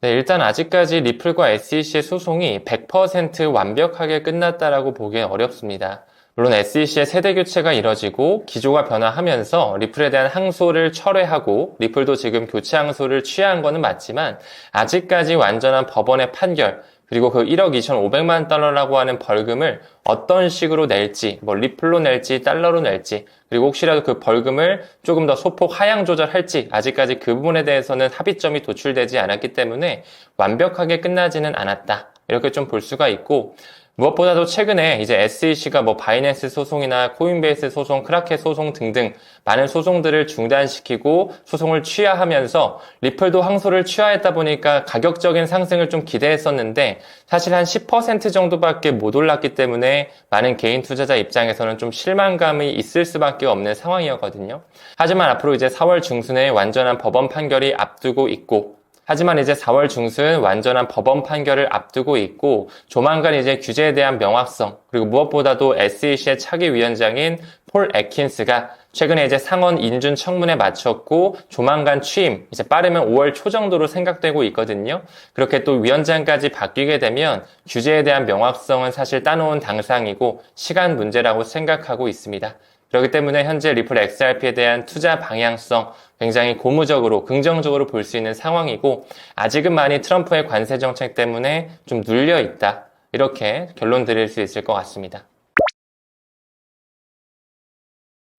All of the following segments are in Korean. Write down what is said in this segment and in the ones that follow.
네, 일단 아직까지 리플과 SEC의 소송이 100% 완벽하게 끝났다라고 보기엔 어렵습니다. 물론 SEC의 세대 교체가 이뤄지고 기조가 변화하면서 리플에 대한 항소를 철회하고 리플도 지금 교체 항소를 취하한 거는 맞지만 아직까지 완전한 법원의 판결 그리고 그 1억 2,500만 달러라고 하는 벌금을 어떤 식으로 낼지, 뭐 리플로 낼지, 달러로 낼지, 그리고 혹시라도 그 벌금을 조금 더 소폭 하향 조절할지 아직까지 그 부분에 대해서는 합의점이 도출되지 않았기 때문에 완벽하게 끝나지는 않았다. 이렇게 좀 볼 수가 있고 무엇보다도 최근에 이제 SEC가 뭐 바이낸스 소송이나 코인베이스 소송, 크라켓 소송 등등 많은 소송들을 중단시키고 소송을 취하하면서 리플도 항소를 취하했다 보니까 가격적인 상승을 좀 기대했었는데 사실 한 10% 정도밖에 못 올랐기 때문에 많은 개인 투자자 입장에서는 좀 실망감이 있을 수밖에 없는 상황이었거든요. 하지만 앞으로 이제 4월 중순에 완전한 법원 판결이 앞두고 있고 하지만 이제 4월 중순 완전한 법원 판결을 앞두고 있고 조만간 이제 규제에 대한 명확성 그리고 무엇보다도 SEC의 차기 위원장인 폴 애킨스가 최근에 이제 상원 인준 청문회 마쳤고 조만간 취임 이제 빠르면 5월 초 정도로 생각되고 있거든요. 그렇게 또 위원장까지 바뀌게 되면 규제에 대한 명확성은 사실 따놓은 당상이고 시간 문제라고 생각하고 있습니다. 그렇기 때문에 현재 리플 XRP에 대한 투자 방향성 굉장히 고무적으로 긍정적으로 볼 수 있는 상황이고 아직은 많이 트럼프의 관세 정책 때문에 좀 눌려 있다. 이렇게 결론 드릴 수 있을 것 같습니다.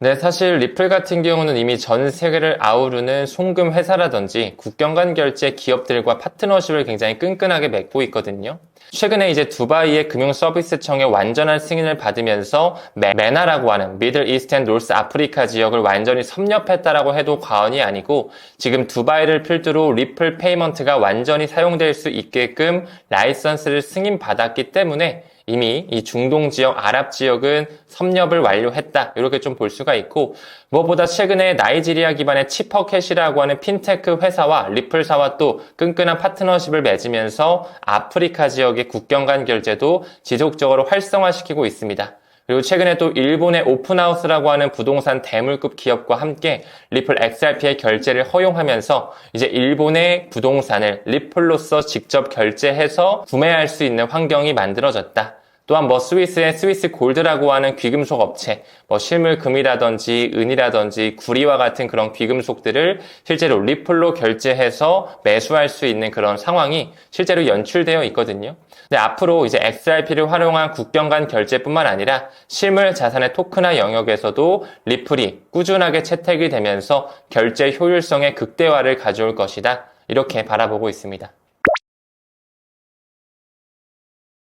네, 사실 리플 같은 경우는 이미 전 세계를 아우르는 송금 회사라든지 국경 간 결제 기업들과 파트너십을 굉장히 끈끈하게 맺고 있거든요. 최근에 이제 두바이의 금융서비스청의 완전한 승인을 받으면서 메나라고 하는 미들 이스트 앤 노스 아프리카 지역을 완전히 섭렵했다라고 해도 과언이 아니고 지금 두바이를 필두로 리플 페이먼트가 완전히 사용될 수 있게끔 라이선스를 승인받았기 때문에 이미 이 중동 지역, 아랍 지역은 섭렵을 완료했다. 이렇게 좀 볼 수가 있고 무엇보다 최근에 나이지리아 기반의 치퍼캣이라고 하는 핀테크 회사와 리플사와 또 끈끈한 파트너십을 맺으면서 아프리카 지역의 국경 간 결제도 지속적으로 활성화시키고 있습니다. 그리고 최근에 또 일본의 오픈하우스라고 하는 부동산 대물급 기업과 함께 리플 XRP의 결제를 허용하면서 이제 일본의 부동산을 리플로서 직접 결제해서 구매할 수 있는 환경이 만들어졌다. 또한 뭐 스위스의 스위스 골드라고 하는 귀금속 업체, 뭐 실물금이라든지 은이라든지 구리와 같은 그런 귀금속들을 실제로 리플로 결제해서 매수할 수 있는 그런 상황이 실제로 연출되어 있거든요. 근데 앞으로 이제 XRP를 활용한 국경 간 결제뿐만 아니라 실물 자산의 토큰화 영역에서도 리플이 꾸준하게 채택이 되면서 결제 효율성의 극대화를 가져올 것이다. 이렇게 바라보고 있습니다.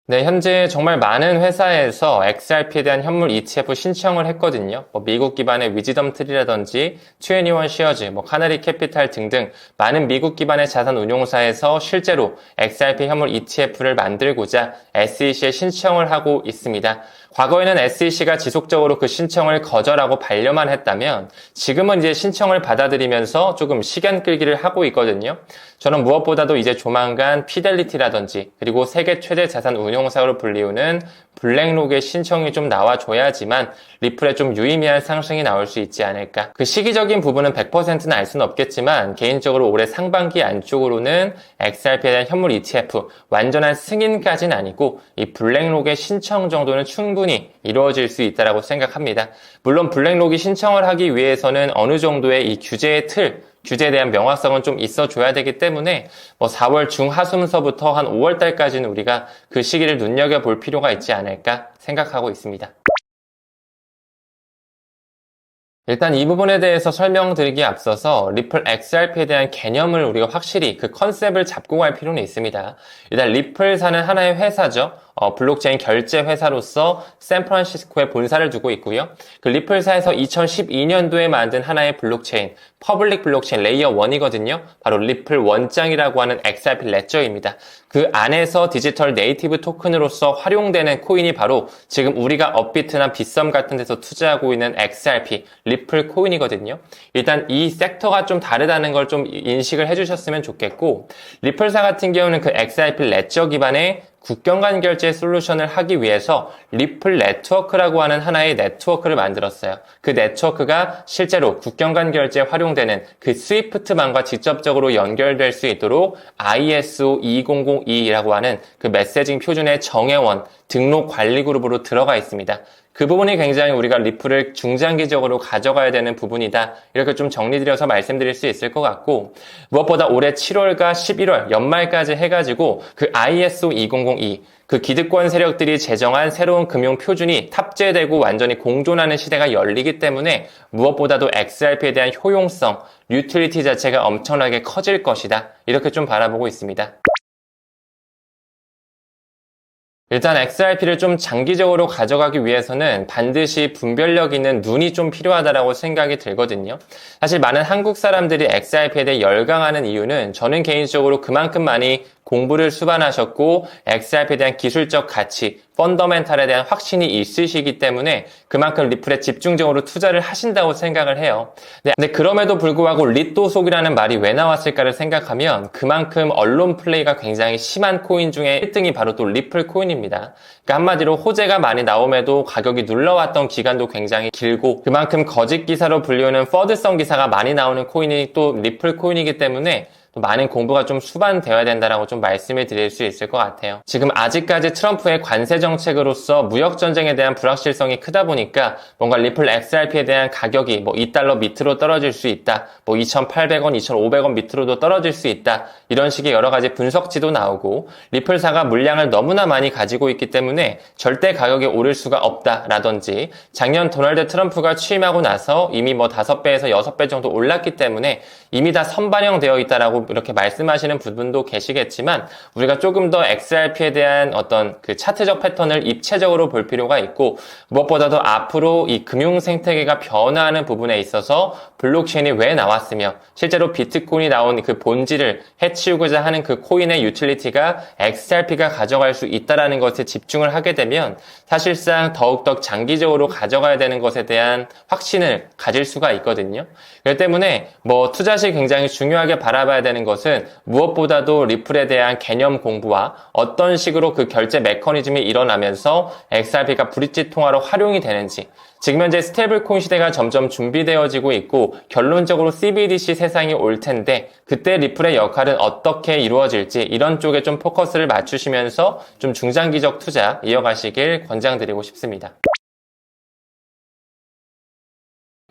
네, 현재 정말 많은 회사에서 XRP에 대한 현물 ETF 신청을 했거든요. 미국 기반의 위즈덤 트리라든지 21 시어즈, 카나리 캐피탈 등등 많은 미국 기반의 자산 운용사에서 실제로 XRP 현물 ETF를 만들고자 SEC에 신청을 하고 있습니다. 과거에는 SEC가 지속적으로 그 신청을 거절하고 반려만 했다면 지금은 이제 신청을 받아들이면서 조금 시간 끌기를 하고 있거든요. 저는 무엇보다도 이제 조만간 피델리티라든지 그리고 세계 최대 자산 운용사로 불리우는 블랙록의 신청이 좀 나와줘야지만 리플에 좀 유의미한 상승이 나올 수 있지 않을까. 그 시기적인 부분은 100%는 알 수는 없겠지만 개인적으로 올해 상반기 안쪽으로는 XRP에 대한 현물 ETF 완전한 승인까지는 아니고 이 블랙록의 신청 정도는 충분히 이루어질 수 있다고 생각합니다. 물론 블랙록이 신청을 하기 위해서는 어느 정도의 이 규제의 틀, 규제에 대한 명확성은 좀 있어줘야 되기 때문에 4월 중하순서부터 한 5월 달까지는 우리가 그 시기를 눈여겨볼 필요가 있지 않을까 생각하고 있습니다. 일단 이 부분에 대해서 설명드리기에 앞서서 리플 XRP에 대한 개념을 우리가 확실히 그 컨셉을 잡고 갈 필요는 있습니다. 일단 리플사는 하나의 회사죠. 블록체인 결제 회사로서 샌프란시스코에 본사를 두고 있고요. 그 리플사에서 2012년도에 만든 하나의 블록체인, 퍼블릭 블록체인 레이어 1이거든요. 바로 리플 원장이라고 하는 XRP 레저입니다. 그 안에서 디지털 네이티브 토큰으로서 활용되는 코인이 바로 지금 우리가 업비트나 빗썸 같은 데서 투자하고 있는 XRP, 리플 코인이거든요. 일단 이 섹터가 좀 다르다는 걸 좀 인식을 해주셨으면 좋겠고 리플사 같은 경우는 그 XRP 레저 기반의 국경 간 결제 솔루션을 하기 위해서 리플 네트워크라고 하는 하나의 네트워크를 만들었어요. 그 네트워크가 실제로 국경 간 결제에 활용되는 그 스위프트망과 직접적으로 연결될 수 있도록 ISO 20022라고 하는 그 메시징 표준의 정회원 등록 관리 그룹으로 들어가 있습니다. 그 부분이 굉장히 우리가 리플을 중장기적으로 가져가야 되는 부분이다. 이렇게 좀 정리드려서 말씀드릴 수 있을 것 같고, 무엇보다 올해 7월과 11월 연말까지 해가지고 그 ISO 2002 그 기득권 세력들이 제정한 새로운 금융 표준이 탑재되고 완전히 공존하는 시대가 열리기 때문에 무엇보다도 XRP에 대한 효용성, 유틸리티 자체가 엄청나게 커질 것이다. 이렇게 좀 바라보고 있습니다. 일단 XRP를 좀 장기적으로 가져가기 위해서는 반드시 분별력 있는 눈이 좀 필요하다고 생각이 들거든요. 사실 많은 한국 사람들이 XRP에 대해 열광하는 이유는 저는 개인적으로 그만큼 많이 공부를 수반하셨고 XRP에 대한 기술적 가치, 펀더멘탈에 대한 확신이 있으시기 때문에 그만큼 리플에 집중적으로 투자를 하신다고 생각을 해요. 근데 그럼에도 불구하고 리또속이라는 말이 왜 나왔을까를 생각하면 그만큼 언론 플레이가 굉장히 심한 코인 중에 1등이 바로 또 리플 코인입니다. 그러니까 한마디로 호재가 많이 나옴에도 가격이 눌러왔던 기간도 굉장히 길고 그만큼 거짓 기사로 불리우는 퍼드성 기사가 많이 나오는 코인이 또 리플 코인이기 때문에 많은 공부가 좀 수반되어야 된다라고 좀 말씀을 드릴 수 있을 것 같아요. 지금 아직까지 트럼프의 관세 정책으로서 무역 전쟁에 대한 불확실성이 크다 보니까 뭔가 리플 XRP에 대한 가격이 뭐 $2 밑으로 떨어질 수 있다. 뭐 2,800원, 2,500원 밑으로도 떨어질 수 있다. 이런 식의 여러 가지 분석치도 나오고 리플사가 물량을 너무나 많이 가지고 있기 때문에 절대 가격이 오를 수가 없다라든지 작년 도널드 트럼프가 취임하고 나서 이미 뭐 5배에서 6배 정도 올랐기 때문에 이미 다 선반영되어 있다라고 이렇게 말씀하시는 분도 계시겠지만 우리가 조금 더 XRP에 대한 어떤 그 차트적 패턴을 입체적으로 볼 필요가 있고 무엇보다도 앞으로 이 금융 생태계가 변화하는 부분에 있어서 블록체인이 왜 나왔으며 실제로 비트코인이 나온 그 본질을 해치우고자 하는 그 코인의 유틸리티가 XRP가 가져갈 수 있다라는 것에 집중을 하게 되면 사실상 더욱더 장기적으로 가져가야 되는 것에 대한 확신을 가질 수가 있거든요. 그렇기 때문에 뭐 투자 시 굉장히 중요하게 바라봐야 되는 것은 무엇보다도 리플에 대한 개념 공부와 어떤 식으로 그 결제 메커니즘이 일어나면서 XRP가 브릿지 통화로 활용이 되는지 지금 현재 스테이블 코인 시대가 점점 준비되어지고 있고 결론적으로 CBDC 세상이 올 텐데 그때 리플의 역할은 어떻게 이루어질지 이런 쪽에 좀 포커스를 맞추시면서 좀 중장기적 투자 이어가시길 권장드리고 싶습니다.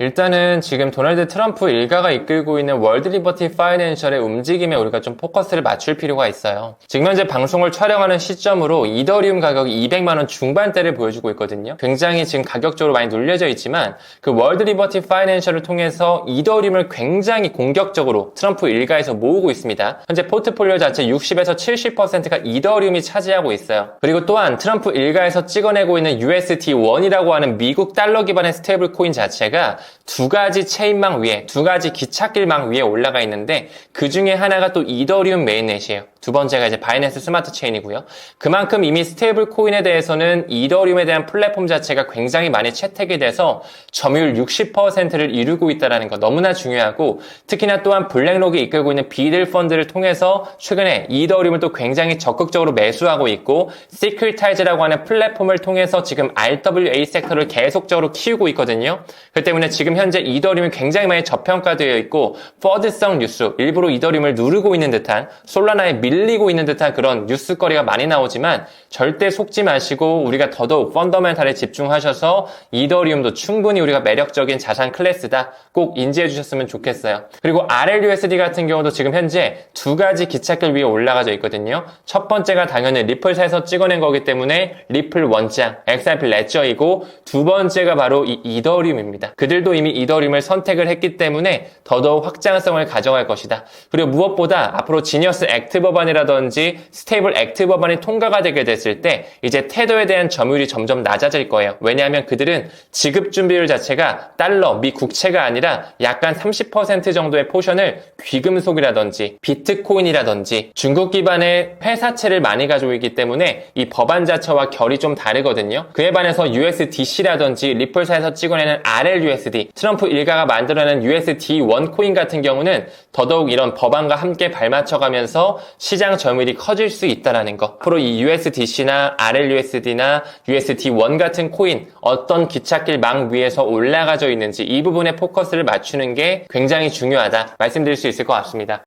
일단은 지금 도널드 트럼프 일가가 이끌고 있는 월드 리버티 파이낸셜의 움직임에 우리가 좀 포커스를 맞출 필요가 있어요. 지금 현재 방송을 촬영하는 시점으로 이더리움 가격이 200만원 중반대를 보여주고 있거든요. 굉장히 지금 가격적으로 많이 눌려져 있지만 그 월드 리버티 파이낸셜을 통해서 이더리움을 굉장히 공격적으로 트럼프 일가에서 모으고 있습니다. 현재 포트폴리오 자체 60에서 70%가 이더리움이 차지하고 있어요. 그리고 또한 트럼프 일가에서 찍어내고 있는 UST1이라고 하는 미국 달러 기반의 스테이블 코인 자체가 두 가지 체인망 위에, 두 가지 기찻길망 위에 올라가 있는데 그 중에 하나가 또 이더리움 메인넷이에요. 두 번째가 이제 바이낸스 스마트 체인이고요. 그만큼 이미 스테이블 코인에 대해서는 이더리움에 대한 플랫폼 자체가 굉장히 많이 채택이 돼서 점유율 60%를 이루고 있다는 거 너무나 중요하고 특히나 또한 블랙록이 이끌고 있는 비들 펀드를 통해서 최근에 이더리움을 또 굉장히 적극적으로 매수하고 있고 시크릿타이즈라고 하는 플랫폼을 통해서 지금 RWA 섹터를 계속적으로 키우고 있거든요. 그렇기 때문에 지금 현재 이더리움이 굉장히 많이 저평가되어 있고 퍼드성 뉴스, 일부러 이더리움을 누르고 있는 듯한 솔라나에 밀리고 있는 듯한 그런 뉴스거리가 많이 나오지만 절대 속지 마시고 우리가 더더욱 펀더멘탈에 집중하셔서 이더리움도 충분히 우리가 매력적인 자산 클래스다 꼭 인지해 주셨으면 좋겠어요. 그리고 RLUSD 같은 경우도 지금 현재 두 가지 기찻길 위에 올라가져 있거든요. 첫 번째가 당연히 리플사에서 찍어낸 거기 때문에 리플 원장, XRP 레저이고 두 번째가 바로 이 이더리움입니다. 그들도 이미 이더리움을 선택을 했기 때문에 더더욱 확장성을 가져갈 것이다. 그리고 무엇보다 앞으로 지니어스 액트 법안이라든지 스테이블 액트 법안이 통과가 되게 됐을 때 이제 테더에 대한 점유율이 점점 낮아질 거예요. 왜냐하면 그들은 지급 준비율 자체가 달러, 미 국채가 아니라 약간 30% 정도의 포션을 귀금속이라든지 비트코인이라든지 중국 기반의 회사채를 많이 가지고 있기 때문에 이 법안 자체와 결이 좀 다르거든요. 그에 반해서 USDC라든지 리플사에서 찍어내는 RLUSD USD, 트럼프 일가가 만들어낸 USD1 코인 같은 경우는 더더욱 이런 법안과 함께 발맞춰가면서 시장 점유율이 커질 수 있다는 거. 앞으로 이 USDC나 RLUSD나 USD1 같은 코인 어떤 기찻길 망 위에서 올라가져 있는지 이 부분에 포커스를 맞추는 게 굉장히 중요하다 말씀드릴 수 있을 것 같습니다.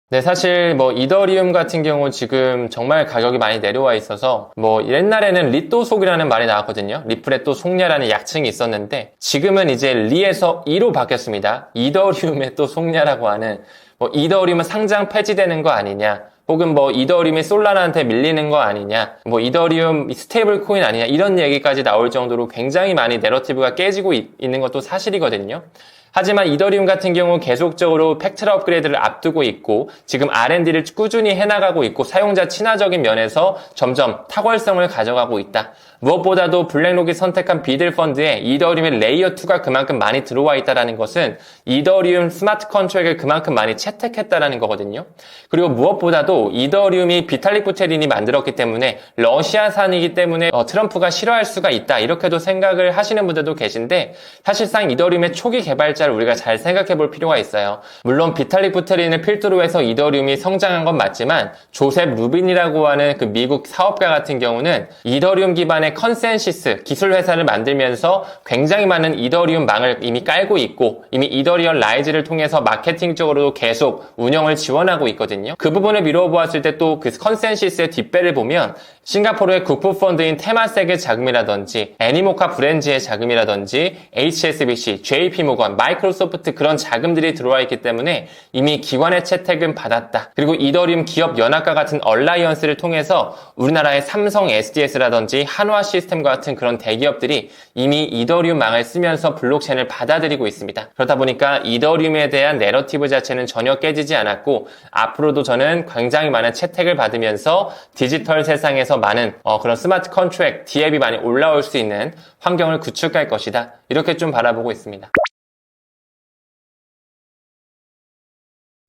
네, 사실 이더리움 같은 경우 지금 정말 가격이 많이 내려와 있어서 옛날에는 리또 속이라는 말이 나왔거든요. 리플의 또 속냐라는 약칭이 있었는데 지금은 이제 리에서 이로 바뀌었습니다. 이더리움의 또 속냐라고 하는 이더리움은 상장 폐지되는 거 아니냐, 혹은 이더리움이 솔라나한테 밀리는 거 아니냐, 이더리움 스테이블 코인 아니냐, 이런 얘기까지 나올 정도로 굉장히 많이 내러티브가 깨지고 있는 것도 사실이거든요. 하지만 이더리움 같은 경우 계속적으로 팩트라 업그레이드를 앞두고 있고 지금 R&D를 꾸준히 해나가고 있고 사용자 친화적인 면에서 점점 탁월성을 가져가고 있다. 무엇보다도 블랙록이 선택한 비들 펀드에 이더리움의 레이어 2가 그만큼 많이 들어와 있다는 것은 이더리움 스마트 컨트랙을 그만큼 많이 채택했다는 거거든요. 그리고 무엇보다도 이더리움이 비탈릭 부테린이 만들었기 때문에 러시아산이기 때문에 트럼프가 싫어할 수가 있다, 이렇게도 생각을 하시는 분들도 계신데 사실상 이더리움의 초기 개발자를 우리가 잘 생각해 볼 필요가 있어요. 물론 비탈릭 부테린을 필두로 해서 이더리움이 성장한 건 맞지만 조셉 루빈이라고 하는 그 미국 사업가 같은 경우는 이더리움 기반의 컨센시스 기술 회사를 만들면서 굉장히 많은 이더리움 망을 이미 깔고 있고 이미 이더리움 라이즈를 통해서 마케팅적으로도 계속 운영을 지원하고 있거든요. 그 부분을 미루어 보았을 때 또 그 컨센시스의 뒷배를 보면 싱가포르의 국부펀드인 테마섹의 자금이라든지 애니모카 브랜즈의 자금이라든지 HSBC, JP모건, 마이크로소프트 그런 자금들이 들어와 있기 때문에 이미 기관의 채택은 받았다. 그리고 이더리움 기업 연합과 같은 얼라이언스를 통해서 우리나라의 삼성 SDS라든지 한화 시스템과 같은 그런 대기업들이 이미 이더리움 망을 쓰면서 블록체인을 받아들이고 있습니다. 그렇다 보니까 이더리움에 대한 내러티브 자체는 전혀 깨지지 않았고 앞으로도 저는 굉장히 많은 채택을 받으면서 디지털 세상에서 많은 그런 스마트 컨트랙, 디앱이 많이 올라올 수 있는 환경을 구축할 것이다. 이렇게 좀 바라보고 있습니다.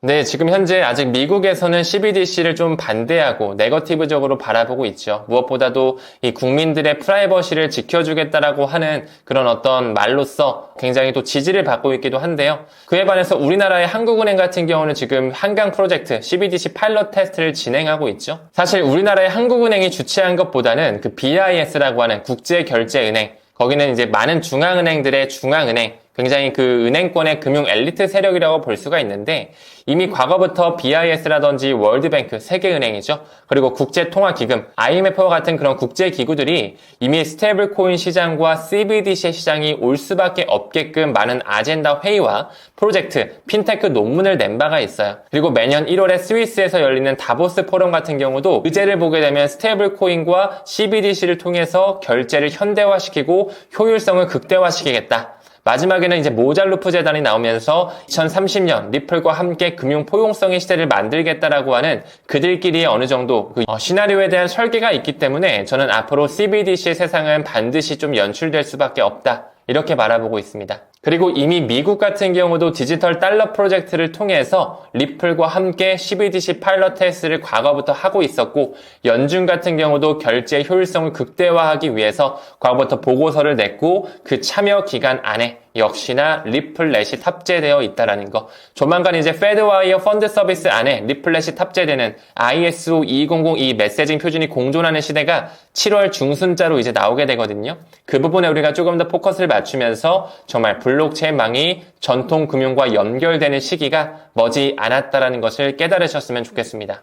네, 지금 현재 아직 미국에서는 CBDC를 좀 반대하고 네거티브적으로 바라보고 있죠. 무엇보다도 이 국민들의 프라이버시를 지켜주겠다라고 하는 그런 어떤 말로써 굉장히 또 지지를 받고 있기도 한데요. 그에 반해서 우리나라의 한국은행 같은 경우는 지금 한강 프로젝트 CBDC 파일럿 테스트를 진행하고 있죠. 사실 우리나라의 한국은행이 주최한 것보다는 그 BIS라고 하는 국제결제은행, 거기는 이제 많은 중앙은행들의 중앙은행, 굉장히 그 은행권의 금융 엘리트 세력이라고 볼 수가 있는데 이미 과거부터 BIS라든지 월드뱅크, 세계은행이죠. 그리고 국제통화기금, IMF와 같은 그런 국제기구들이 이미 스테이블 코인 시장과 CBDC 시장이 올 수밖에 없게끔 많은 아젠다 회의와 프로젝트, 핀테크 논문을 낸 바가 있어요. 그리고 매년 1월에 스위스에서 열리는 다보스 포럼 같은 경우도 의제를 보게 되면 스테이블 코인과 CBDC를 통해서 결제를 현대화시키고 효율성을 극대화시키겠다. 마지막에는 이제 모잘루프 재단이 나오면서 2030년 리플과 함께 금융 포용성의 시대를 만들겠다라고 하는 그들끼리의 어느 정도 시나리오에 대한 설계가 있기 때문에 저는 앞으로 CBDC의 세상은 반드시 좀 연출될 수밖에 없다. 이렇게 바라보고 있습니다. 그리고 이미 미국 같은 경우도 디지털 달러 프로젝트를 통해서 리플과 함께 CBDC 파일럿 테스트를 과거부터 하고 있었고 연준 같은 경우도 결제 효율성을 극대화하기 위해서 과거부터 보고서를 냈고 그 참여 기간 안에 역시나 리플렛이 탑재되어 있다는 거. 조만간 이제 페드와이어 펀드 서비스 안에 리플렛이 탑재되는 ISO 2002 메시징 표준이 공존하는 시대가 7월 중순자로 이제 나오게 되거든요. 그 부분에 우리가 조금 더 포커스를 맞추면서 정말 블록체인망이 전통 금융과 연결되는 시기가 머지 않았다라는 것을 깨달으셨으면 좋겠습니다.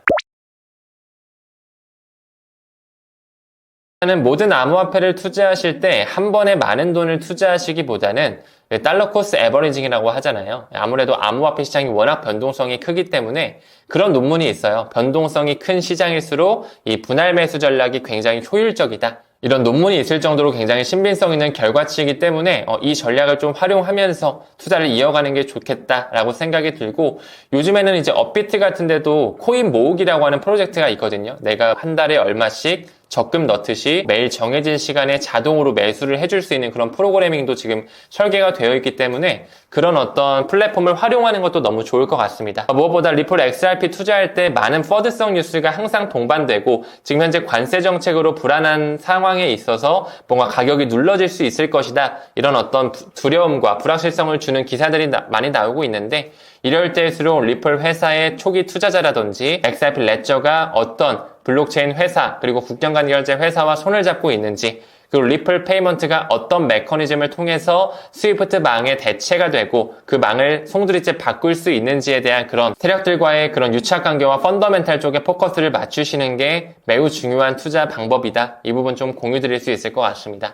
모든 암호화폐를 투자하실 때 한 번에 많은 돈을 투자하시기보다는 달러 코스트 에버리징이라고 하잖아요. 아무래도 암호화폐 시장이 워낙 변동성이 크기 때문에 그런 논문이 있어요. 변동성이 큰 시장일수록 이 분할 매수 전략이 굉장히 효율적이다. 이런 논문이 있을 정도로 굉장히 신빙성 있는 결과치이기 때문에 이 전략을 좀 활용하면서 투자를 이어가는 게 좋겠다라고 생각이 들고 요즘에는 이제 업비트 같은 데도 코인 모으기라고 하는 프로젝트가 있거든요. 내가 한 달에 얼마씩 적금 넣듯이 매일 정해진 시간에 자동으로 매수를 해줄 수 있는 그런 프로그래밍도 지금 설계가 되어 있기 때문에 그런 어떤 플랫폼을 활용하는 것도 너무 좋을 것 같습니다. 무엇보다 리플 XRP 투자할 때 많은 퍼드성 뉴스가 항상 동반되고 지금 현재 관세 정책으로 불안한 상황에 있어서 뭔가 가격이 눌러질 수 있을 것이다, 이런 어떤 두려움과 불확실성을 주는 기사들이 많이 나오고 있는데, 이럴 때일수록 리플 회사의 초기 투자자라든지 XRP 레저가 어떤 블록체인 회사 그리고 국경간 결제 회사와 손을 잡고 있는지, 그리고 리플 페이먼트가 어떤 메커니즘을 통해서 스위프트 망의 대체가 되고 그 망을 송두리째 바꿀 수 있는지에 대한 그런 세력들과의 그런 유착관계와 펀더멘탈 쪽에 포커스를 맞추시는 게 매우 중요한 투자 방법이다. 이 부분 좀 공유 드릴 수 있을 것 같습니다.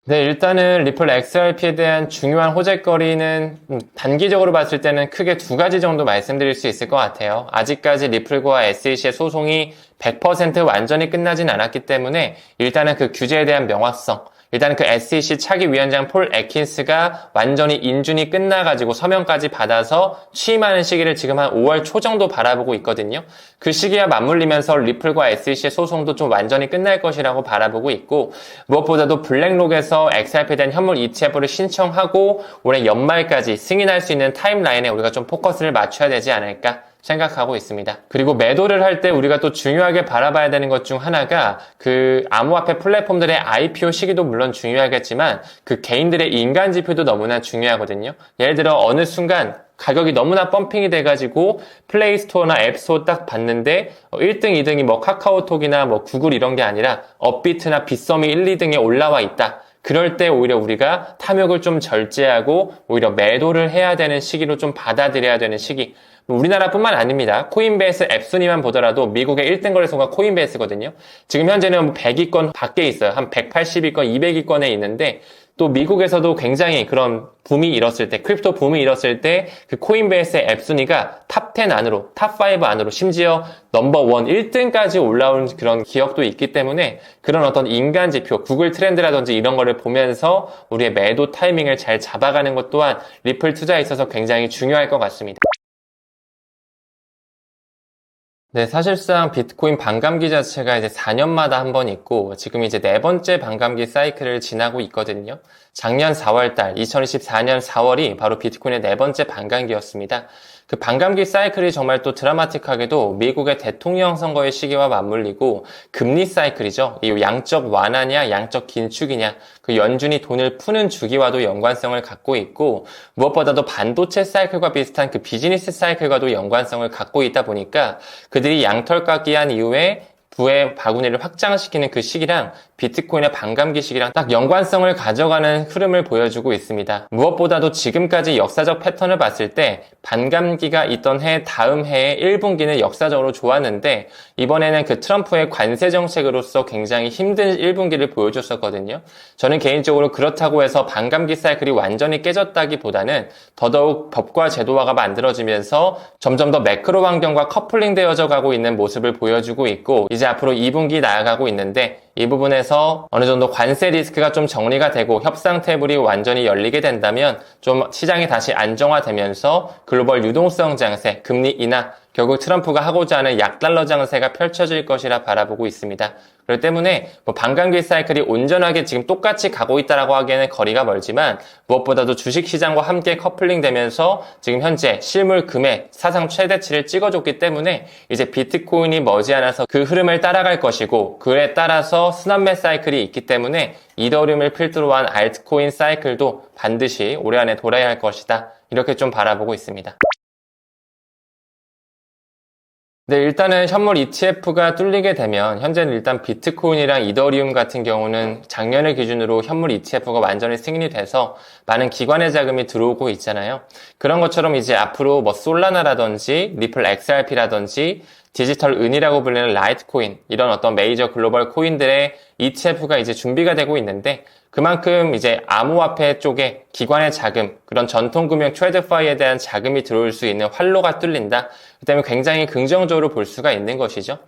네, 일단은 리플 XRP에 대한 중요한 호재거리는 단기적으로 봤을 때는 크게 두 가지 정도 말씀드릴 수 있을 것 같아요. 아직까지 리플과 SEC의 소송이 100% 완전히 끝나진 않았기 때문에 일단은 그 규제에 대한 명확성, 일단 그 SEC 차기 위원장 폴 애킨스가 완전히 인준이 끝나가지고 서명까지 받아서 취임하는 시기를 지금 한 5월 초 정도 바라보고 있거든요. 그 시기와 맞물리면서 리플과 SEC의 소송도 좀 완전히 끝날 것이라고 바라보고 있고, 무엇보다도 블랙록에서 XRP에 대한 현물 ETF를 신청하고 올해 연말까지 승인할 수 있는 타임라인에 우리가 좀 포커스를 맞춰야 되지 않을까 생각하고 있습니다. 그리고 매도를 할 때 우리가 또 중요하게 바라봐야 되는 것 중 하나가 그 암호화폐 플랫폼들의 IPO 시기도 물론 중요하겠지만 그 개인들의 인간 지표도 너무나 중요하거든요. 예를 들어 어느 순간 가격이 너무나 펌핑이 돼가지고 플레이스토어나 앱스토어 딱 봤는데 1등, 2등이 뭐 카카오톡이나 뭐 구글 이런 게 아니라 업비트나 빗썸이 1, 2등에 올라와 있다. 그럴 때 오히려 우리가 탐욕을 좀 절제하고 오히려 매도를 해야 되는 시기로 좀 받아들여야 되는 시기. 우리나라뿐만 아닙니다. 코인베이스 앱 순위만 보더라도 미국의 1등 거래소가 코인베이스거든요. 지금 현재는 100위권 밖에 있어요. 한 180위권, 200위권에 있는데 또 미국에서도 굉장히 그런 붐이 일었을 때, 크립토 붐이 일었을 때 그 코인베이스의 앱 순위가 탑 10 안으로, 탑 5 안으로, 심지어 넘버 1, 1등까지 올라온 그런 기억도 있기 때문에 그런 어떤 인간 지표, 구글 트렌드라든지 이런 거를 보면서 우리의 매도 타이밍을 잘 잡아가는 것 또한 리플 투자에 있어서 굉장히 중요할 것 같습니다. 네, 사실상 비트코인 반감기 자체가 이제 4년마다 한 번 있고 지금 이제 네 번째 반감기 사이클을 지나고 있거든요. 작년 4월달, 2024년 4월이 바로 비트코인의 네 번째 반감기였습니다. 그 반감기 사이클이 정말 또 드라마틱하게도 미국의 대통령 선거의 시기와 맞물리고 금리 사이클이죠. 이 양적 완화냐 양적 긴축이냐 그 연준이 돈을 푸는 주기와도 연관성을 갖고 있고, 무엇보다도 반도체 사이클과 비슷한 그 비즈니스 사이클과도 연관성을 갖고 있다 보니까 그들이 양털깎이한 이후에 부의 바구니를 확장시키는 그 시기랑 비트코인의 반감기 시기랑 딱 연관성을 가져가는 흐름을 보여주고 있습니다. 무엇보다도 지금까지 역사적 패턴을 봤을 때 반감기가 있던 해 다음 해의 1분기는 역사적으로 좋았는데 이번에는 그 트럼프의 관세 정책으로서 굉장히 힘든 1분기를 보여줬었거든요. 저는 개인적으로 그렇다고 해서 반감기 사이클이 완전히 깨졌다기보다는 더더욱 법과 제도화가 만들어지면서 점점 더 매크로 환경과 커플링 되어져 가고 있는 모습을 보여주고 있고, 이제 앞으로 2분기 나아가고 있는데 이 부분에서 어느 정도 관세 리스크가 좀 정리가 되고 협상 테이블이 완전히 열리게 된다면 좀 시장이 다시 안정화되면서 글로벌 유동성 장세, 금리 인하, 결국 트럼프가 하고자 하는 약달러 장세가 펼쳐질 것이라 바라보고 있습니다. 그렇기 때문에 반감기 사이클이 온전하게 지금 똑같이 가고 있다라고 하기에는 거리가 멀지만 무엇보다도 주식시장과 함께 커플링 되면서 지금 현재 실물 금액 사상 최대치를 찍어줬기 때문에 이제 비트코인이 머지않아서 그 흐름을 따라갈 것이고, 그에 따라서 순환매 사이클이 있기 때문에 이더리움을 필두로 한 알트코인 사이클도 반드시 올해 안에 돌아야 할 것이다. 이렇게 좀 바라보고 있습니다. 네, 일단은 현물 ETF가 뚫리게 되면 현재는 일단 비트코인이랑 이더리움 같은 경우는 작년을 기준으로 현물 ETF가 완전히 승인이 돼서 많은 기관의 자금이 들어오고 있잖아요. 그런 것처럼 이제 앞으로 뭐 솔라나라든지 리플 XRP라든지 디지털 은이라고 불리는 라이트코인, 이런 어떤 메이저 글로벌 코인들의 ETF가 이제 준비가 되고 있는데 그만큼 이제 암호화폐 쪽에 기관의 자금, 그런 전통금융 트레드파이에 대한 자금이 들어올 수 있는 활로가 뚫린다. 그 때문에 굉장히 긍정적으로 볼 수가 있는 것이죠.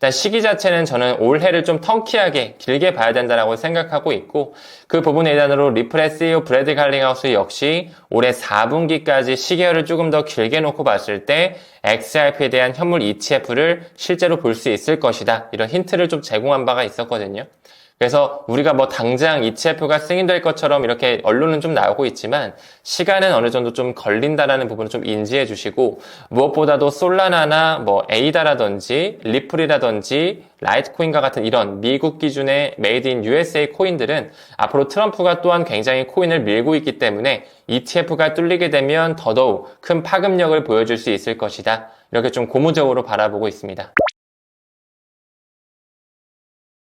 일단 시기 자체는 저는 올해를 좀 턴키하게 길게 봐야 된다고 생각하고 있고, 그 부분의 일환으로 리플의 CEO 브래드 갈링하우스 역시 올해 4분기까지 시계열을 조금 더 길게 놓고 봤을 때 XRP에 대한 현물 ETF를 실제로 볼 수 있을 것이다, 이런 힌트를 좀 제공한 바가 있었거든요. 그래서 우리가 뭐 당장 ETF가 승인될 것처럼 이렇게 언론은 좀 나오고 있지만 시간은 어느 정도 좀 걸린다라는 부분을 좀 인지해 주시고, 무엇보다도 솔라나나 뭐 에이다라든지 리플이라든지 라이트코인과 같은 이런 미국 기준의 메이드 인 USA 코인들은 앞으로 트럼프가 또한 굉장히 코인을 밀고 있기 때문에 ETF가 뚫리게 되면 더더욱 큰 파급력을 보여줄 수 있을 것이다, 이렇게 좀 고무적으로 바라보고 있습니다.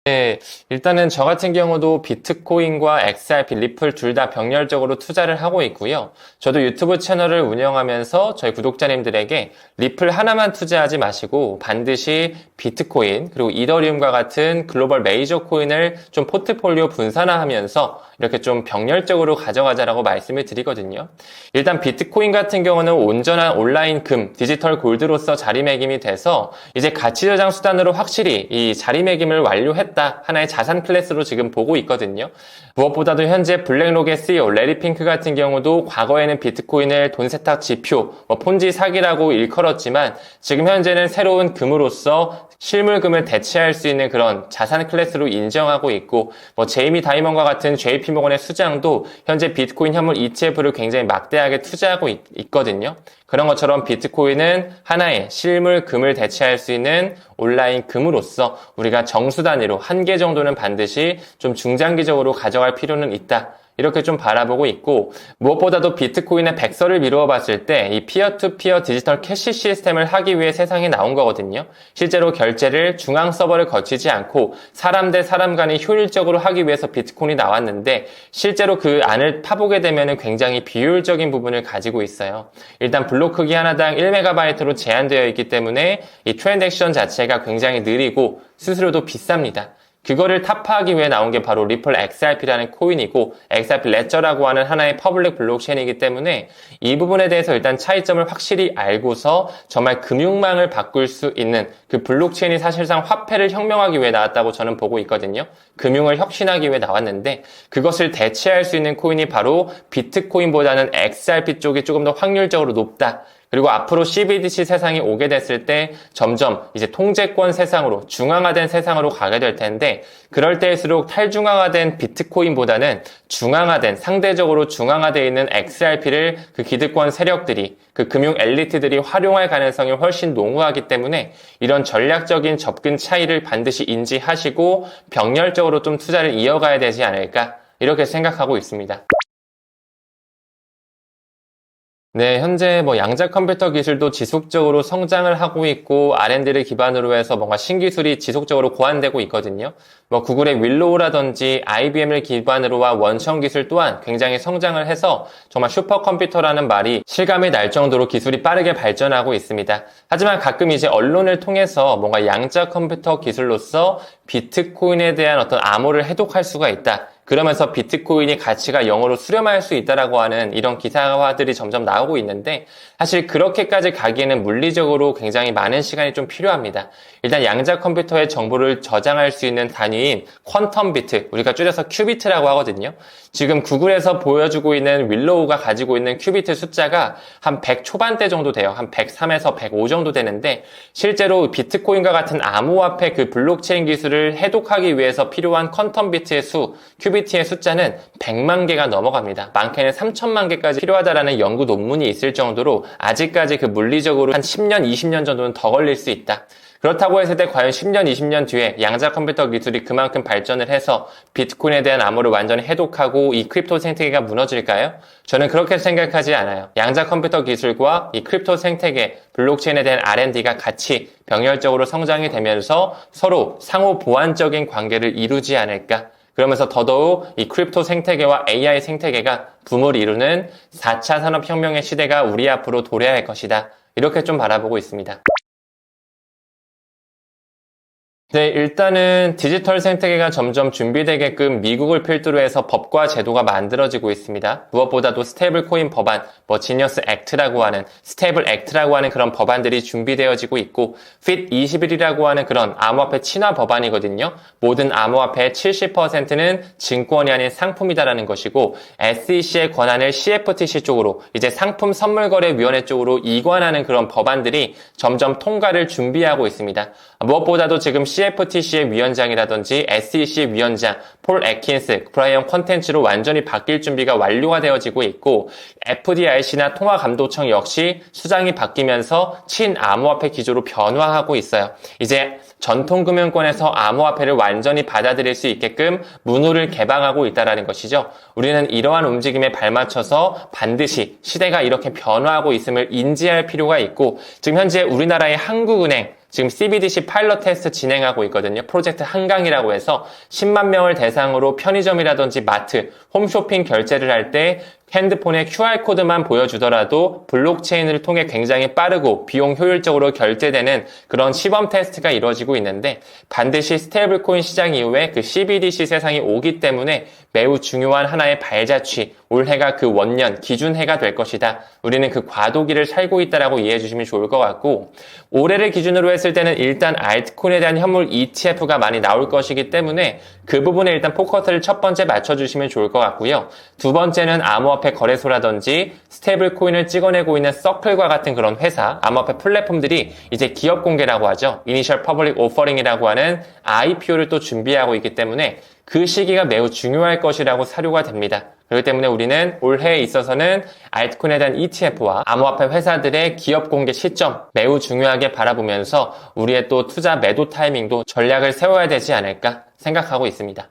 네, 일단은 저 같은 경우도 비트코인과 XRP, 리플 둘 다 병렬적으로 투자를 하고 있고요. 저도 유튜브 채널을 운영하면서 저희 구독자님들에게 리플 하나만 투자하지 마시고 반드시 비트코인 그리고 이더리움과 같은 글로벌 메이저 코인을 좀 포트폴리오 분산화하면서 이렇게 좀 병렬적으로 가져가자라고 말씀을 드리거든요. 일단 비트코인 같은 경우는 온전한 온라인 금, 디지털 골드로서 자리매김이 돼서 이제 가치저장 수단으로 확실히 이 자리매김을 완료했다, 하나의 자산 클래스로 지금 보고 있거든요. 무엇보다도 현재 블랙록의 CEO 레리 핑크 같은 경우도 과거에는 비트코인을 돈 세탁 지표, 폰지 사기라고 일컬었지만 지금 현재는 새로운 금으로서 실물금을 대체할 수 있는 그런 자산 클래스로 인정하고 있고, 제이미 다이먼과 같은 JP모건의 수장도 현재 비트코인 현물 ETF를 굉장히 막대하게 투자하고 있거든요. 그런 것처럼 비트코인은 하나의 실물금을 대체할 수 있는 온라인 금으로서 우리가 정수 단위로 한 개 정도는 반드시 좀 중장기적으로 가져갈 필요는 있다, 이렇게 좀 바라보고 있고, 무엇보다도 비트코인의 백서를 미루어 봤을 때 이 피어-투-피어 디지털 캐시 시스템을 하기 위해 세상에 나온 거거든요. 실제로 결제를 중앙 서버를 거치지 않고 사람 대 사람 간에 효율적으로 하기 위해서 비트코인이 나왔는데, 실제로 그 안을 파보게 되면 굉장히 비효율적인 부분을 가지고 있어요. 일단 블록 크기 하나당 1MB로 제한되어 있기 때문에 이 트랜잭션 자체가 굉장히 느리고 수수료도 비쌉니다. 그거를 타파하기 위해 나온 게 바로 리플 XRP라는 코인이고, XRP 레저라고 하는 하나의 퍼블릭 블록체인이기 때문에 이 부분에 대해서 일단 차이점을 확실히 알고서 정말 금융망을 바꿀 수 있는 그 블록체인이 사실상 화폐를 혁명하기 위해 나왔다고 저는 보고 있거든요. 금융을 혁신하기 위해 나왔는데 그것을 대체할 수 있는 코인이 바로 비트코인보다는 XRP 쪽이 조금 더 확률적으로 높다. 그리고 앞으로 CBDC 세상이 오게 됐을 때 점점 이제 통제권 세상으로, 중앙화된 세상으로 가게 될 텐데, 그럴 때일수록 탈중앙화된 비트코인보다는 중앙화된, 상대적으로 중앙화되어 있는 XRP를 그 기득권 세력들이, 그 금융 엘리트들이 활용할 가능성이 훨씬 농후하기 때문에 이런 전략적인 접근 차이를 반드시 인지하시고 병렬적으로 좀 투자를 이어가야 되지 않을까, 이렇게 생각하고 있습니다. 네, 현재 양자 컴퓨터 기술도 지속적으로 성장을 하고 있고 R&D를 기반으로 해서 뭔가 신기술이 지속적으로 고안되고 있거든요. 구글의 윌로우라든지 IBM을 기반으로 한 원천 기술 또한 굉장히 성장을 해서 정말 슈퍼컴퓨터라는 말이 실감이 날 정도로 기술이 빠르게 발전하고 있습니다. 하지만 가끔 이제 언론을 통해서 뭔가 양자 컴퓨터 기술로서 비트코인에 대한 어떤 암호를 해독할 수가 있다, 그러면서 비트코인이 가치가 0으로 수렴할 수 있다라고 하는 이런 기사화들이 점점 나오고 있는데, 사실 그렇게까지 가기에는 물리적으로 굉장히 많은 시간이 좀 필요합니다. 일단 양자 컴퓨터의 정보를 저장할 수 있는 단위인 퀀텀 비트, 우리가 줄여서 큐비트라고 하거든요. 지금 구글에서 보여주고 있는 윌로우가 가지고 있는 큐비트 숫자가 한 100 초반대 정도 돼요. 한 103에서 105 정도 되는데, 실제로 비트코인과 같은 암호화폐 그 블록체인 기술을 해독하기 위해서 필요한 퀀텀 비트의 수, 큐비트의 숫자는 100만 개가 넘어갑니다. 많게는 3천만 개까지 필요하다라는 연구 논문이 있을 정도로 아직까지 그 물리적으로 한 10년, 20년 정도는 더 걸릴 수 있다. 그렇다고 했을 때 과연 10년, 20년 뒤에 양자 컴퓨터 기술이 그만큼 발전을 해서 비트코인에 대한 암호를 완전히 해독하고 이 크립토 생태계가 무너질까요? 저는 그렇게 생각하지 않아요. 양자 컴퓨터 기술과 이 크립토 생태계, 블록체인에 대한 R&D가 같이 병렬적으로 성장이 되면서 서로 상호 보완적인 관계를 이루지 않을까? 그러면서 더더욱 이 크립토 생태계와 AI 생태계가 붐을 이루는 4차 산업혁명의 시대가 우리 앞으로 도래할 것이다, 이렇게 좀 바라보고 있습니다. 네, 일단은 디지털 생태계가 점점 준비되게끔 미국을 필두로 해서 법과 제도가 만들어지고 있습니다. 무엇보다도 스테이블 코인 법안, 지니어스 액트라고 하는, 스테이블 액트라고 하는 그런 법안들이 준비되어지고 있고, fit 21이라고 하는 그런 암호화폐 친화 법안이거든요. 모든 암호화폐의 70%는 증권이 아닌 상품이다라는 것이고, SEC의 권한을 CFTC 쪽으로, 이제 상품 선물거래위원회 쪽으로 이관하는 그런 법안들이 점점 통과를 준비하고 있습니다. 무엇보다도 지금 CFTC의 위원장이라든지 SEC 위원장 폴 애킨스, 브라이언 컨텐츠로 완전히 바뀔 준비가 완료가 되어지고 있고 FDIC나 통화감독청 역시 수장이 바뀌면서 친암호화폐 기조로 변화하고 있어요. 이제 전통금융권에서 암호화폐를 완전히 받아들일 수 있게끔 문호를 개방하고 있다는 것이죠. 우리는 이러한 움직임에 발맞춰서 반드시 시대가 이렇게 변화하고 있음을 인지할 필요가 있고 지금 현재 우리나라의 한국은행 지금 CBDC 파일럿 테스트 진행하고 있거든요. 프로젝트 한강이라고 해서 10만 명을 대상으로 편의점이라든지 마트, 홈쇼핑 결제를 할 때 핸드폰에 QR코드만 보여주더라도 블록체인을 통해 굉장히 빠르고 비용 효율적으로 결제되는 그런 시범 테스트가 이루어지고 있는데 반드시 스테이블 코인 시장 이후에 그 CBDC 세상이 오기 때문에 매우 중요한 하나의 발자취, 올해가 그 원년, 기준해가 될 것이다. 우리는 그 과도기를 살고 있다라고 이해해 주시면 좋을 것 같고 올해를 기준으로 했을 때는 일단 알트코인에 대한 현물 ETF가 많이 나올 것이기 때문에 그 부분에 일단 포커스를 첫 번째 맞춰주시면 좋을 것 같고요. 두 번째는 암호화폐 거래소라든지 스테이블 코인을 찍어내고 있는 서클과 같은 그런 회사, 암호화폐 플랫폼들이 이제 기업 공개라고 하죠. 이니셜 퍼블릭 오퍼링이라고 하는 IPO를 또 준비하고 있기 때문에 그 시기가 매우 중요할 것이라고 사료가 됩니다. 그렇기 때문에 우리는 올해에 있어서는 알트코인에 대한 ETF와 암호화폐 회사들의 기업 공개 시점 매우 중요하게 바라보면서 우리의 또 투자 매도 타이밍도 전략을 세워야 되지 않을까 생각하고 있습니다.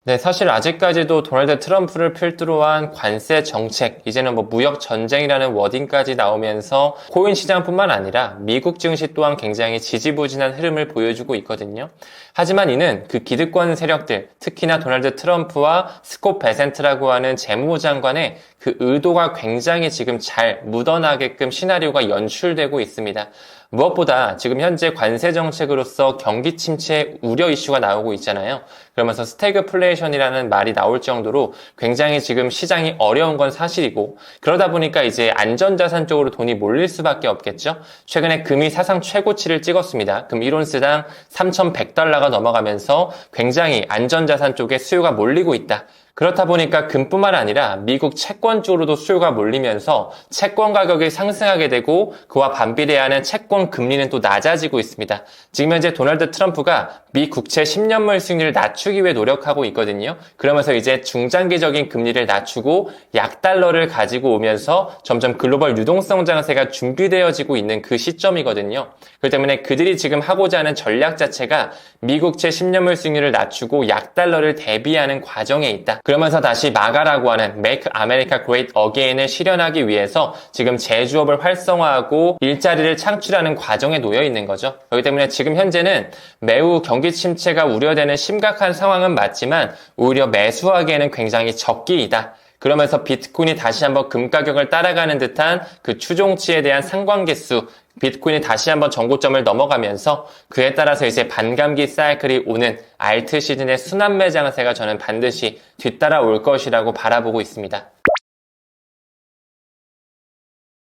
네, 사실 아직까지도 도널드 트럼프를 필두로 한 관세 정책, 이제는 무역 전쟁이라는 워딩까지 나오면서 코인 시장뿐만 아니라 미국 증시 또한 굉장히 지지부진한 흐름을 보여주고 있거든요. 하지만 이는 그 기득권 세력들, 특히나 도널드 트럼프와 스콧 베센트라고 하는 재무부 장관의 그 의도가 굉장히 지금 잘 묻어나게끔 시나리오가 연출되고 있습니다. 무엇보다 지금 현재 관세 정책으로서 경기 침체 우려 이슈가 나오고 있잖아요. 그러면서 스태그플레이션이라는 말이 나올 정도로 굉장히 지금 시장이 어려운 건 사실이고 그러다 보니까 이제 안전자산 쪽으로 돈이 몰릴 수밖에 없겠죠. 최근에 금이 사상 최고치를 찍었습니다. 금 1온스당 3,100달러가 넘어가면서 굉장히 안전자산 쪽에 수요가 몰리고 있다. 그렇다 보니까 금뿐만 아니라 미국 채권 쪽으로도 수요가 몰리면서 채권 가격이 상승하게 되고 그와 반비례하는 채권 금리는 또 낮아지고 있습니다. 지금 현재 도널드 트럼프가 미 국채 10년물 수익률을 낮추기 위해 노력하고 있거든요. 그러면서 이제 중장기적인 금리를 낮추고 약달러를 가지고 오면서 점점 글로벌 유동성 장세가 준비되어지고 있는 그 시점이거든요. 그렇기 때문에 그들이 지금 하고자 하는 전략 자체가 미국채 10년물 수익률을 낮추고 약달러를 대비하는 과정에 있다. 그러면서 다시 마가라고 하는 Make America Great Again을 실현하기 위해서 지금 제조업을 활성화하고 일자리를 창출하는 과정에 놓여 있는 거죠. 그렇기 때문에 지금 현재는 매우 경기 침체가 우려되는 심각한 상황은 맞지만 오히려 매수하기에는 굉장히 적기이다. 그러면서 비트코인이 다시 한번 금 가격을 따라가는 듯한 그 추종치에 대한 상관계수, 비트코인이 다시 한번 전고점을 넘어가면서 그에 따라서 이제 반감기 사이클이 오는 알트 시즌의 순환매 장세가 저는 반드시 뒤따라올 것이라고 바라보고 있습니다.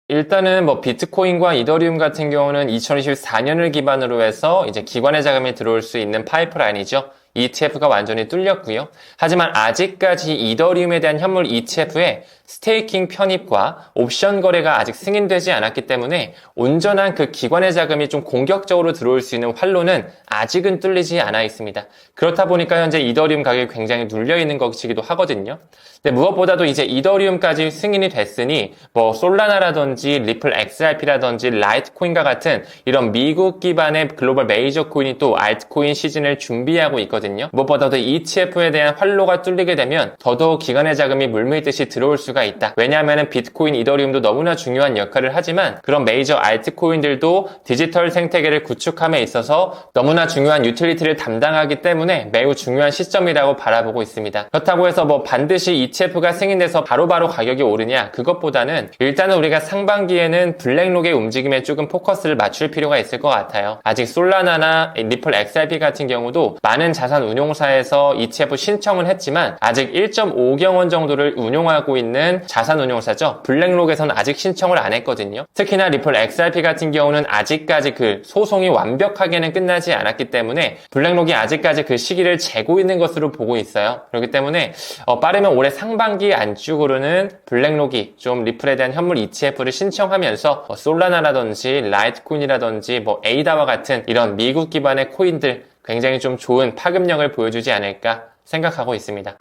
일단은 비트코인과 이더리움 같은 경우는 2024년을 기반으로 해서 이제 기관의 자금이 들어올 수 있는 파이프라인이죠. ETF가 완전히 뚫렸고요. 하지만 아직까지 이더리움에 대한 현물 ETF에 스테이킹 편입과 옵션 거래가 아직 승인되지 않았기 때문에 온전한 그 기관의 자금이 좀 공격적으로 들어올 수 있는 활로는 아직은 뚫리지 않아 있습니다. 그렇다 보니까 현재 이더리움 가격이 굉장히 눌려 있는 것이기도 하거든요. 근데 무엇보다도 이제 이더리움까지 승인이 됐으니 솔라나라든지 리플 XRP라든지 라이트코인과 같은 이런 미국 기반의 글로벌 메이저 코인이 또 알트코인 시즌을 준비하고 있거든요. 있거든요. 무엇보다도 ETF에 대한 활로가 뚫리게 되면 더더욱 기관의 자금이 물밀듯이 들어올 수가 있다. 왜냐하면 비트코인, 이더리움도 너무나 중요한 역할을 하지만 그런 메이저 알트코인들도 디지털 생태계를 구축함에 있어서 너무나 중요한 유틸리티를 담당하기 때문에 매우 중요한 시점이라고 바라보고 있습니다. 그렇다고 해서 반드시 ETF가 승인돼서 바로바로 가격이 오르냐? 그것보다는 일단은 우리가 상반기에는 블랙록의 움직임에 조금 포커스를 맞출 필요가 있을 것 같아요. 아직 솔라나나 리플 XRP 같은 경우도 많은 자산 운용사에서 ETF 신청은 했지만 아직 1.5경 원 정도를 운용하고 있는 자산 운용사죠. 블랙록에서는 아직 신청을 안 했거든요. 특히나 리플 XRP 같은 경우는 아직까지 그 소송이 완벽하게는 끝나지 않았기 때문에 블랙록이 아직까지 그 시기를 재고 있는 것으로 보고 있어요. 그렇기 때문에 빠르면 올해 상반기 안쪽으로는 블랙록이 좀 리플에 대한 현물 ETF를 신청하면서 솔라나라든지 라이트코인이라든지 에이다와 같은 이런 미국 기반의 코인들 굉장히 좀 좋은 파급력을 보여주지 않을까 생각하고 있습니다.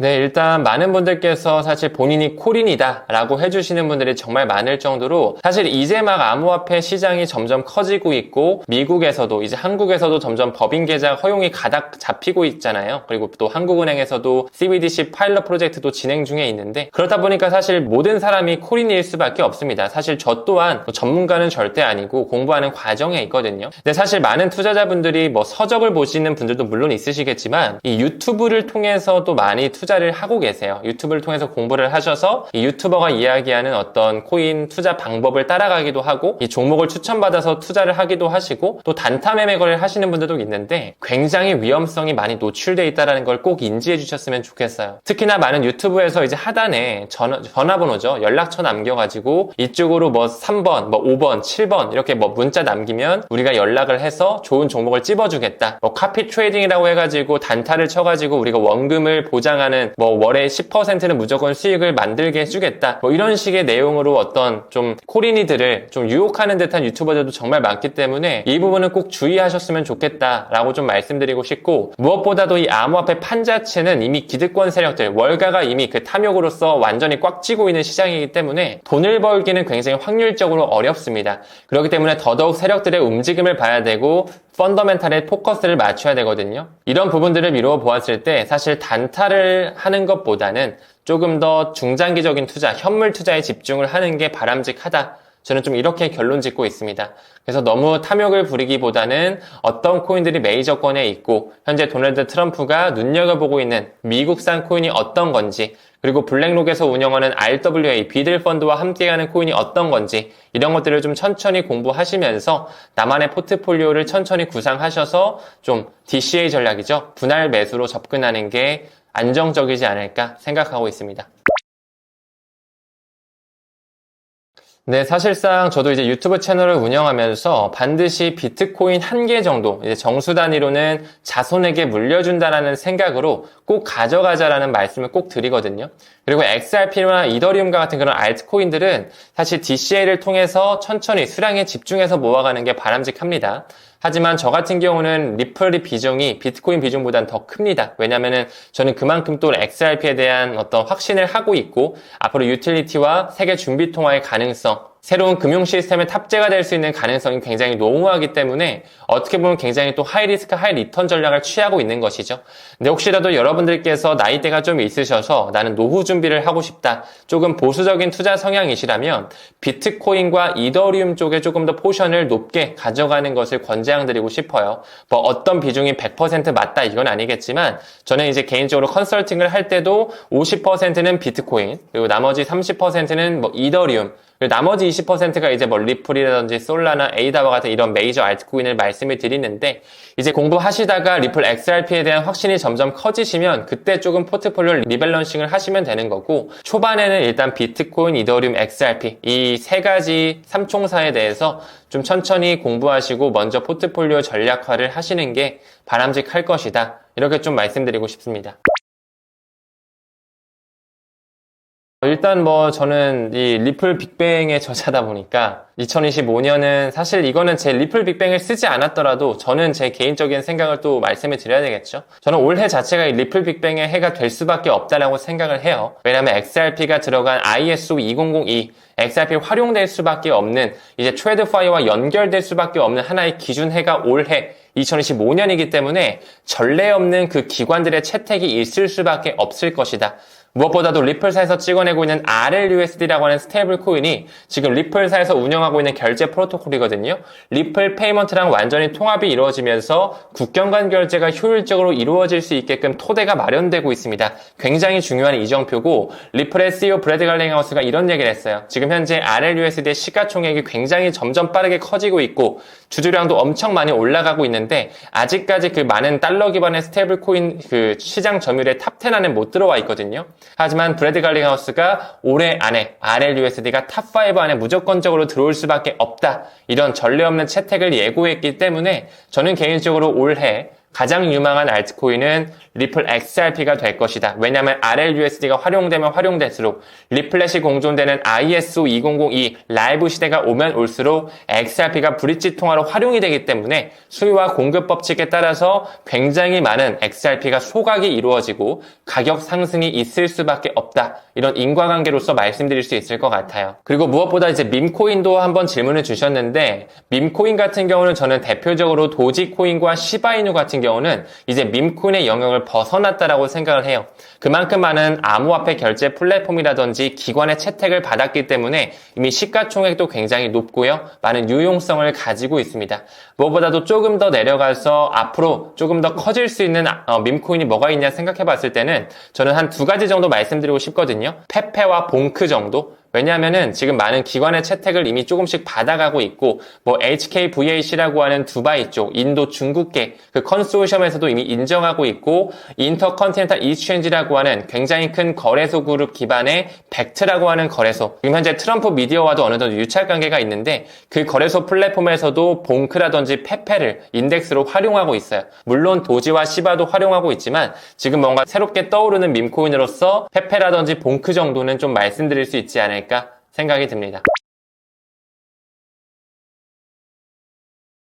네, 일단 많은 분들께서 사실 본인이 코린이다 라고 해주시는 분들이 정말 많을 정도로 사실 이제 막 암호화폐 시장이 점점 커지고 있고 미국에서도 이제 한국에서도 점점 법인 계좌 허용이 가닥 잡히고 있잖아요. 그리고 또 한국은행에서도 CBDC 파일럿 프로젝트도 진행 중에 있는데 그러다 보니까 사실 모든 사람이 코린일 수밖에 없습니다. 사실 저 또한 전문가는 절대 아니고 공부하는 과정에 있거든요. 근데 사실 많은 투자자분들이 서적을 보시는 분들도 물론 있으시겠지만 이 유튜브를 통해서도 많이 투자를 하고 계세요. 유튜브를 통해서 공부를 하셔서 이 유튜버가 이야기하는 어떤 코인 투자 방법을 따라가기도 하고 이 종목을 추천받아서 투자를 하기도 하시고 또 단타 매매 거래를 하시는 분들도 있는데 굉장히 위험성이 많이 노출되어 있다는 걸 꼭 인지해 주셨으면 좋겠어요. 특히나 많은 유튜브에서 이제 하단에 전화번호죠. 연락처 남겨가지고 이쪽으로 3번, 5번, 7번 이렇게 문자 남기면 우리가 연락을 해서 좋은 종목을 찝어주겠다. 카피 트레이딩이라고 해가지고 단타를 쳐가지고 우리가 원금을 보장하는 월에 10%는 무조건 수익을 만들게 해주겠다. 이런 식의 내용으로 어떤 좀 코린이들을 좀 유혹하는 듯한 유튜버들도 정말 많기 때문에 이 부분은 꼭 주의하셨으면 좋겠다라고 좀 말씀드리고 싶고 무엇보다도 이 암호화폐 판 자체는 이미 기득권 세력들, 월가가 이미 그 탐욕으로서 완전히 꽉 찌고 있는 시장이기 때문에 돈을 벌기는 굉장히 확률적으로 어렵습니다. 그렇기 때문에 더더욱 세력들의 움직임을 봐야 되고 펀더멘탈에 포커스를 맞춰야 되거든요. 이런 부분들을 미루어 보았을 때 사실 단타를 하는 것보다는 조금 더 중장기적인 투자, 현물 투자에 집중을 하는 게 바람직하다. 저는 좀 이렇게 결론 짓고 있습니다. 그래서 너무 탐욕을 부리기보다는 어떤 코인들이 메이저권에 있고 현재 도널드 트럼프가 눈여겨보고 있는 미국산 코인이 어떤 건지 그리고 블랙록에서 운영하는 RWA, 비들 펀드와 함께하는 코인이 어떤 건지 이런 것들을 좀 천천히 공부하시면서 나만의 포트폴리오를 천천히 구상하셔서 좀 DCA 전략이죠. 분할 매수로 접근하는 게 안정적이지 않을까 생각하고 있습니다. 네, 사실상 저도 이제 유튜브 채널을 운영하면서 반드시 비트코인 1개 정도, 이제 정수 단위로는 자손에게 물려준다라는 생각으로 꼭 가져가자라는 말씀을 꼭 드리거든요. 그리고 XRP나 이더리움과 같은 그런 알트코인들은 사실 DCA를 통해서 천천히 수량에 집중해서 모아가는 게 바람직합니다. 하지만 저 같은 경우는 리플의 비중이 비트코인 비중보다는 더 큽니다. 왜냐면은 저는 그만큼 또 XRP에 대한 어떤 확신을 하고 있고 앞으로 유틸리티와 세계 준비 통화의 가능성, 새로운 금융 시스템에 탑재가 될 수 있는 가능성이 굉장히 농후하기 때문에 어떻게 보면 굉장히 또 하이 리스크 하이 리턴 전략을 취하고 있는 것이죠. 근데 혹시라도 여러분들께서 나이대가 좀 있으셔서 나는 노후 준비를 하고 싶다. 조금 보수적인 투자 성향이시라면 비트코인과 이더리움 쪽에 조금 더 포션을 높게 가져가는 것을 권장드리고 싶어요. 어떤 비중이 100% 맞다 이건 아니겠지만 저는 이제 개인적으로 컨설팅을 할 때도 50%는 비트코인 그리고 나머지 30%는 이더리움 그리고 나머지 20%가 이제 리플이라든지 솔라나 에이다와 같은 이런 메이저 알트코인을 말씀을 드리는데 이제 공부하시다가 리플 XRP에 대한 확신이 점점 커지시면 그때 조금 포트폴리오 리밸런싱을 하시면 되는 거고 초반에는 일단 비트코인, 이더리움, XRP 이 세 가지 삼총사에 대해서 좀 천천히 공부하시고 먼저 포트폴리오 전략화를 하시는 게 바람직할 것이다. 이렇게 좀 말씀드리고 싶습니다. 일단 저는 이 리플 빅뱅의 저자다 보니까 2025년은 사실 이거는 제 리플 빅뱅을 쓰지 않았더라도 저는 제 개인적인 생각을 또 말씀을 드려야 되겠죠. 저는 올해 자체가 이 리플 빅뱅의 해가 될 수밖에 없다라고 생각을 해요. 왜냐하면 XRP가 들어간 ISO 2002 XRP 활용될 수밖에 없는 이제 트레드파이어와 연결될 수밖에 없는 하나의 기준 해가 올해 2025년이기 때문에 전례 없는 그 기관들의 채택이 있을 수밖에 없을 것이다. 무엇보다도 리플사에서 찍어내고 있는 RLUSD라고 하는 스테이블 코인이 지금 리플사에서 운영하고 있는 결제 프로토콜이거든요. 리플 페이먼트랑 완전히 통합이 이루어지면서 국경 간 결제가 효율적으로 이루어질 수 있게끔 토대가 마련되고 있습니다. 굉장히 중요한 이정표고, 리플의 CEO 브래드 갈링하우스가 이런 얘기를 했어요. 지금 현재 RLUSD의 시가총액이 굉장히 점점 빠르게 커지고 있고 주주량도 엄청 많이 올라가고 있는데 아직까지 그 많은 달러 기반의 스테이블 코인 그 시장 점유율의 탑10 안에 못 들어와 있거든요. 하지만 브래드 갈링하우스가 올해 안에 RLUSD가 탑5 안에 무조건적으로 들어올 수밖에 없다, 이런 전례 없는 채택을 예고했기 때문에 저는 개인적으로 올해 가장 유망한 알트코인은 리플 XRP가 될 것이다. 왜냐하면 RLUSD가 활용되면 활용될수록 리플렛이 공존되는 ISO 2002 라이브 시대가 오면 올수록 XRP가 브릿지 통화로 활용이 되기 때문에 수요와 공급 법칙에 따라서 굉장히 많은 XRP가 소각이 이루어지고 가격 상승이 있을 수밖에 없다. 이런 인과관계로서 말씀드릴 수 있을 것 같아요. 그리고 무엇보다 이제 밈코인도 한번 질문을 주셨는데, 밈코인 같은 경우는 저는 대표적으로 도지코인과 시바이누 같은 경우는 이제 밈코인의 영역을 벗어났다라고 생각을 해요. 그만큼 많은 암호화폐 결제 플랫폼이라든지 기관의 채택을 받았기 때문에 이미 시가총액도 굉장히 높고요. 많은 유용성을 가지고 있습니다. 무엇보다도 조금 더 내려가서 앞으로 조금 더 커질 수 있는 밈코인이 뭐가 있냐 생각해 봤을 때는 저는 한 두 가지 정도 말씀드리고 싶거든요. 페페와 봉크 정도? 왜냐하면은 지금 많은 기관의 채택을 이미 조금씩 받아가고 있고, HKVAC라고 하는 두바이 쪽, 인도 중국계 그 컨소시엄에서도 이미 인정하고 있고, 인터컨티넨탈 익스체인지라고 하는 굉장히 큰 거래소 그룹 기반의 벡트라고 하는 거래소, 지금 현재 트럼프 미디어와도 어느 정도 유착 관계가 있는데 그 거래소 플랫폼에서도 봉크라든지 페페를 인덱스로 활용하고 있어요. 물론 도지와 시바도 활용하고 있지만 지금 뭔가 새롭게 떠오르는 밈코인으로서 페페라든지 봉크 정도는 좀 말씀드릴 수 있지 않을까 생각이 듭니다.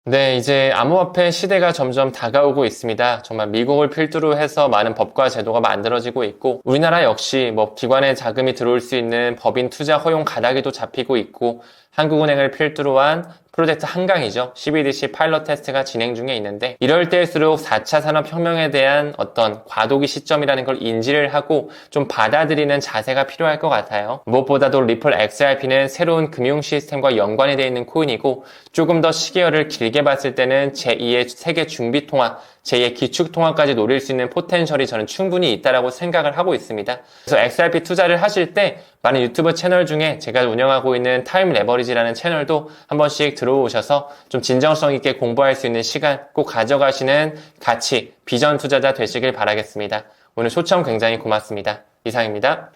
네, 이제 암호화폐 시대가 점점 다가오고 있습니다. 정말 미국을 필두로 해서 많은 법과 제도가 만들어지고 있고, 우리나라 역시 기관의 자금이 들어올 수 있는 법인 투자 허용 가닥이도 잡히고 있고, 한국은행을 필두로 한 프로젝트 한강이죠. CBDC 파일럿 테스트가 진행 중에 있는데, 이럴 때일수록 4차 산업혁명에 대한 어떤 과도기 시점이라는 걸 인지를 하고 좀 받아들이는 자세가 필요할 것 같아요. 무엇보다도 리플 XRP는 새로운 금융 시스템과 연관이 되어 있는 코인이고, 조금 더 시계열을 길게 봤을 때는 제2의 세계 중비통화, 제2의 기축통화까지 노릴 수 있는 포텐셜이 저는 충분히 있다라고 생각을 하고 있습니다. 그래서 XRP 투자를 하실 때 많은 유튜브 채널 중에 제가 운영하고 있는 타임 레버리지라는 채널도 한 번씩 들어오셔서 좀 진정성 있게 공부할 수 있는 시간 꼭 가져가시는 가치, 비전 투자자 되시길 바라겠습니다. 오늘 초청 굉장히 고맙습니다. 이상입니다.